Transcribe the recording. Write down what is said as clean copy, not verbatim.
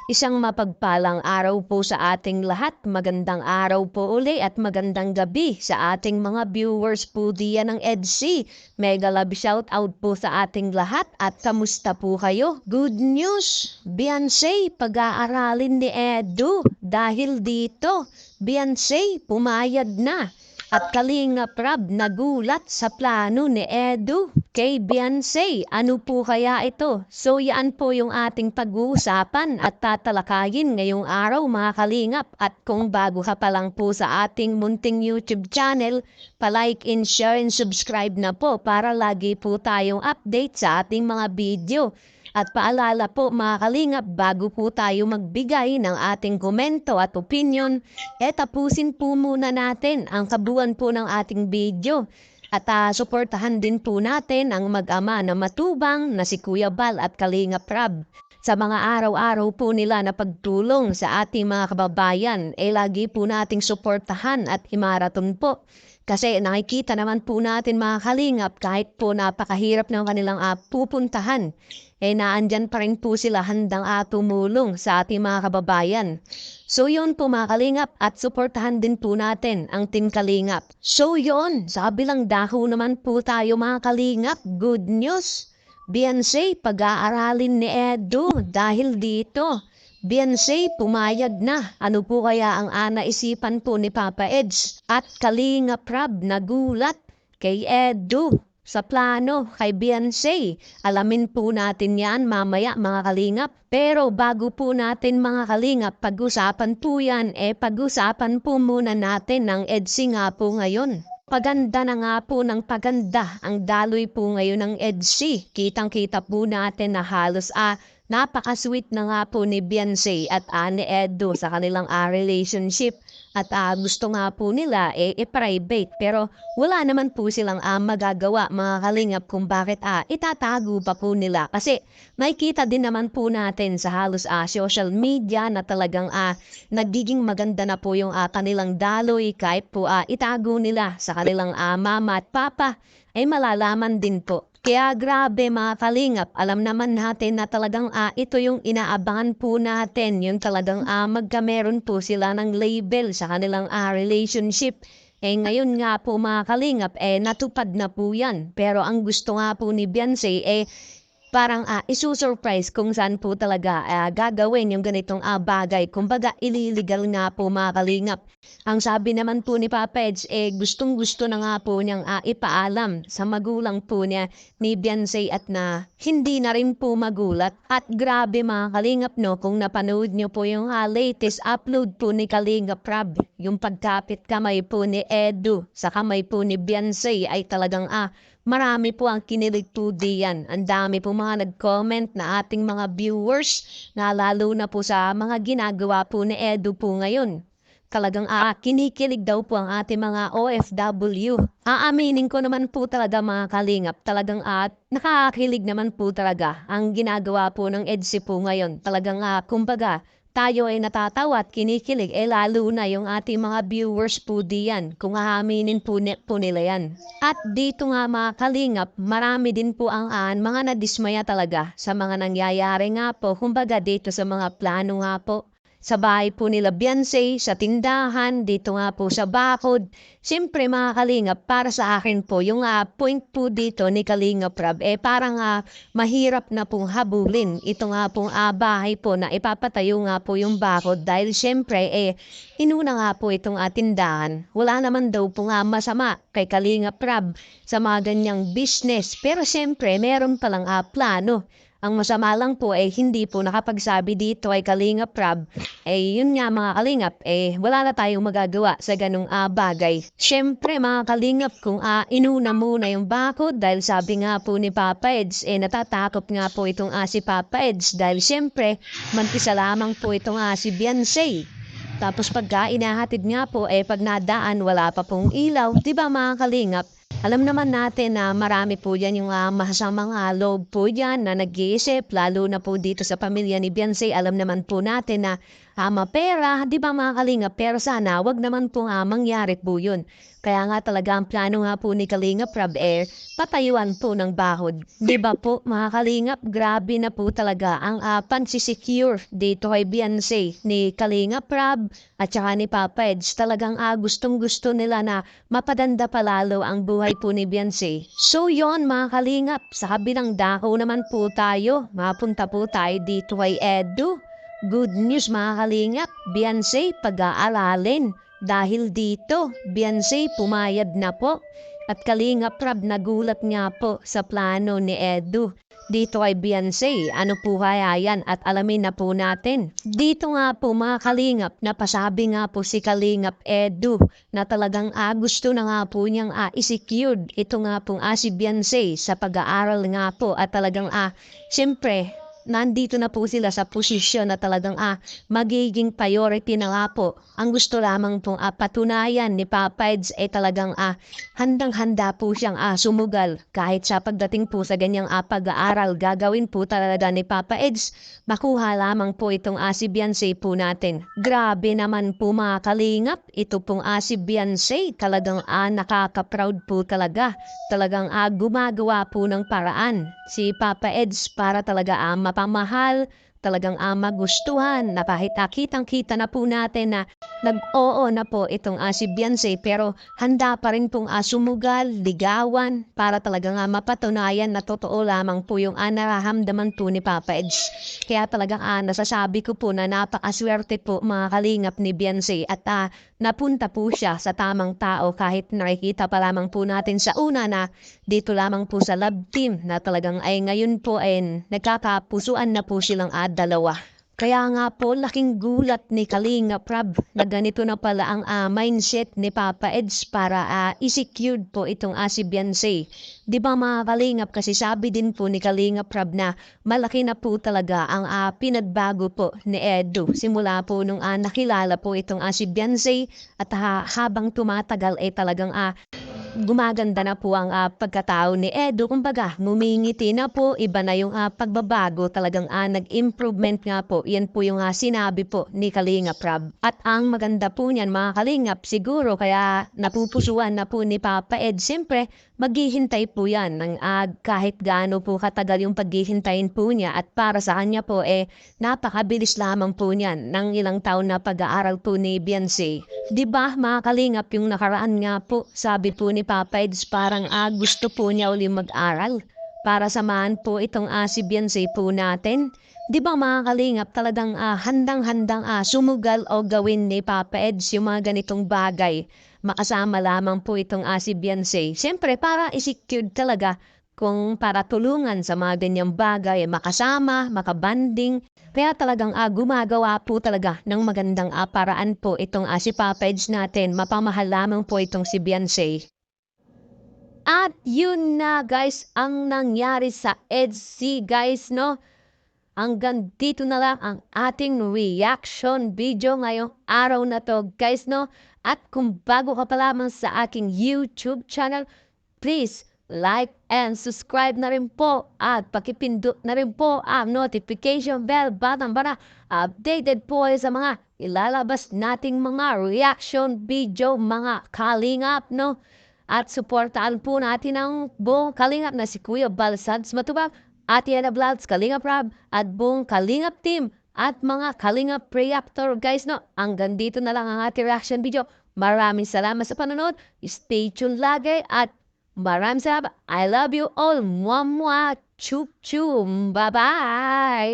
Isang mapagpalang araw po sa ating lahat. Magandang araw po uli at magandang gabi sa ating mga viewers po diyan ng EDC. Mega love shout out po sa ating lahat at kamusta po kayo? Good news! Beyonce, pag-aaralin ni Edu dahil dito. Beyonce, pumayag na. At Kalinga Prab nagulat sa plano ni Edu kay Beyonce. Ano po kaya ito? So yan po yung ating pag-uusapan at tatalakayin ngayong araw mga kalingap. At kung bago ka pa lang po sa ating munting YouTube channel, palike and share and subscribe na po para lagi po tayong update sa ating mga video. At paalala po mga kalingap, bago po tayo magbigay ng ating komento at opinion, tapusin po muna natin ang kabuuan po ng ating video. At suportahan din po natin ang mag-ama na matubang na si Kuya Bal at Kalingap Rab. Sa mga araw-araw po nila na pagtulong sa ating mga kababayan, lagi po nating suportahan at imaraton po. Kasi nakikita naman po natin mga kalingap kahit po napakahirap ng kanilang pupuntahan, naandyan pa rin po sila handang tumulong sa ating mga kababayan. So yun po mga kalingap at suportahan din po natin ang Team Kalingap. So yun, sa kabilang dako naman po tayo mga kalingap, good news. Beyonce, pag-aaralin ni Edu dahil dito. Beyonce, pumayag na. Ano po kaya ang naisipan po ni Papa Edge? At Kalinga Prab nagulat kay Edu sa plano kay Beyonce. Alamin po natin yan mamaya mga kalingap. Pero bago po natin mga kalingap, pag-usapan po yan, pag-usapan po muna natin ng EDC nga po ngayon. Paganda na nga po ng paganda ang daloy po ngayon ng EDC. Kitang-kita po natin na halos napaka-sweet na nga po ni Beyonce at ni Edu sa kanilang relationship. At gusto nga po nila i-private pero wala naman po silang magagawa mga kalingap kung bakit itatago pa po nila. Kasi makikita din naman po natin sa halos social media na talagang nagiging maganda na po yung kanilang daloy kahit po itago nila sa kanilang mama at papa malalaman din po. Kaya grabe mga kalingap, alam naman natin na talagang ito yung inaabangan po natin, yung talagang magkameron po sila ng label sa kanilang relationship. Ngayon nga po mga kalingap, natupad na po yan. Pero ang gusto nga po ni Beyonce, parang isusurprise kung saan po talaga gagawin yung ganitong bagay. Kumbaga ililigal nga po mga kalingap. Ang sabi naman po ni Papa Edge, gustong-gusto na nga po niyang ipaalam sa magulang po niya ni Beyonce at na hindi na rin po magulat. At grabe mga kalingap no, kung napanood niyo po yung latest upload po ni Kalingap Rab, yung pagkapit kamay po ni Edu sa kamay po ni Beyonce ay talagang marami po ang kinilig po diyan. Ang dami po mga nag-comment na ating mga viewers na lalo na po sa mga ginagawa po ni Edu po ngayon. Talagang kinikilig daw po ang ating mga OFW. Aaminin ko naman po talaga mga kalingap. Talagang nakakakilig naman po talaga ang ginagawa po ng EDC po ngayon. Talagang kumbaga tayo ay natatawa at kinikilig lalo na yung ating mga viewers po diyan kung aaminin po nila yan. At dito nga mga kalingap, marami din po ang mga nadismaya talaga sa mga nangyayari nga po. Kumbaga dito sa mga plano nga po. Sa bahay po nila Beyonce, sa tindahan, dito nga po sa bakod. Siyempre mga kalingap, para sa akin po, yung point po dito ni Kalingap Rab, parang mahirap na pong habulin. Ito nga pong bahay po na ipapatayo nga po yung bakod dahil siyempre inuna nga po itong tindahan. Wala naman daw po masama kay Kalingap Rab sa mga ganyang business. Pero siyempre, meron palang plano. Ang masama lang po hindi po nakapagsabi dito ay Kalingap Rab. Yun nga mga kalingap, wala na tayong magagawa sa ganung bagay. Siyempre mga kalingap, kung inuna muna yung bakod dahil sabi nga po ni Papa Edge, natatakot nga po itong si Papa Edge dahil siyempre mantisa lamang po itong si Beyonce. Tapos pagka inahatid nga po, pag nadaan wala pa pong ilaw, di ba mga kalingap? Alam naman natin na marami po yan yung masasamang loob po yan na nag-iisip, lalo na po dito sa pamilya ni Beyonce. Alam naman po natin na mapera, 'di ba mga kalingap? Pero sana wag naman po nga mangyari po yun. Kaya nga talaga ang plano nga po ni Kalingap Rob patayuan po ng bahod. 'Di ba po mga kalingap? Grabe na po talaga ang pansisecure dito kay Beyonce ni Kalingap Rob at saka ni Papa Eds. Talagang gustong-gusto nila na mapadanda palalo ang buhay po ni Beyonce. So yon mga kalingap, sa kabilang dako naman po tayo. Mapunta po tayo dito kay Edu. Good news mga kalingap, Beyonce pag-aaralin. Dahil dito, Beyonce pumayag na po. At Kalingap Rob nagulat nga po sa plano ni Edu. Dito kay Beyonce, ano po kaya yan at alamin na po natin. Dito nga po mga Kalingap, napasabi nga po si Kalingap Edu na talagang gusto na nga po niyang i-secured ito nga pong si Beyonce sa pag-aaral nga po at talagang siyempre, nandito na po sila sa posisyon na talagang magiging priority na nga po. Ang gusto lamang pong patunayan ni Papa Eds ay talagang handang-handa po siyang sumugal kahit sa pagdating po sa ganyang pag-aaral gagawin po talaga ni Papa Eds. Makuha lamang po itong si Beyonce po natin. Grabe naman po mga kalingap, ito pong si Beyonce talagang nakaka-proud po talaga. Talagang gumagawa po ng paraan si Papa Eds para talaga mapamahal, talagang magustuhan na kahit kitang-kita na po natin na nag-oo na po itong si Beyonce pero handa pa rin pong sumugal, ligawan para talagang mapatunayan na totoo lamang po yung nararamdaman po ni Papa Eds. Kaya talagang nasasabi ko po na napakaswerte po mga kalingap ni Beyonce at napunta po siya sa tamang tao kahit nakikita pa lamang po natin sa una na dito lamang po sa love team na talagang ay ngayon po ay nagkakapusuan na po silang dalawa. Kaya nga po, laking gulat ni Kalingap Rob na ganito na pala ang mindset ni Papa Eds para i-secured po itong si Beyonce. Di ba mga Kalingap, kasi sabi din po ni Kalingap Rob na malaki na po talaga ang pinagbago po ni Edu. Simula po nung nakilala po itong si Beyonce at habang tumatagal ay talagang gumaganda na po ang pagkatao ni Edu. Kumbaga, ngumingiti na po, iba na yung pagbabago. Talagang nag-improvement nga po. Yan po yung sinabi po ni Kalingap Rob. At ang maganda po niyan mga Kalingap, siguro kaya napupusuan na po ni Papa Ed. Siyempre, maghihintay po yan ng kahit gaano po katagal yung paghihintayin po niya. At para sa kanya po, napakabilis lamang po niyan ng ilang taon na pag-aaral po ni Beyonce. Diba mga Kalingap, yung nakaraan nga po, sabi po ni Papa Eds parang gusto po niya uli mag-aral para samahan po itong si Beyonce po natin. Di ba mga Kalingap, talagang handang-handang sumugal o gawin ni Papa Eds yung mga ganitong bagay. Makasama lamang po itong si Beyonce. Siyempre para i-secured talaga kung para tulungan sa mga ganyang bagay, makasama, makabanding. Kaya talagang gumagawa po talaga ng magandang paraan po itong si Papa Eds natin. Mapamahal lamang po itong si Beyonce. At yun na guys, ang nangyari sa EDC guys, no? Hanggang dito na lang ang ating reaction video ngayong araw na to guys, no? At kung bago ka pa lamang sa aking YouTube channel, please like and subscribe na rin po at pakipindot na rin po ang notification bell button para updated po kayo sa mga ilalabas nating mga reaction video mga kalingap, no? At suportaan po natin ang buong kalingap na si Kuya Balsads Matubang, Ate Ana Vlogs, Kalingap Rob, at buong Kalingap team at mga Kalingap Reactor guys, no? Hanggang dito na lang ang ating reaction video. Maraming salamat sa panonood. Stay tuned lagi at maraming salamat. I love you all. Mwah mwah. Chup chum. Bye-bye.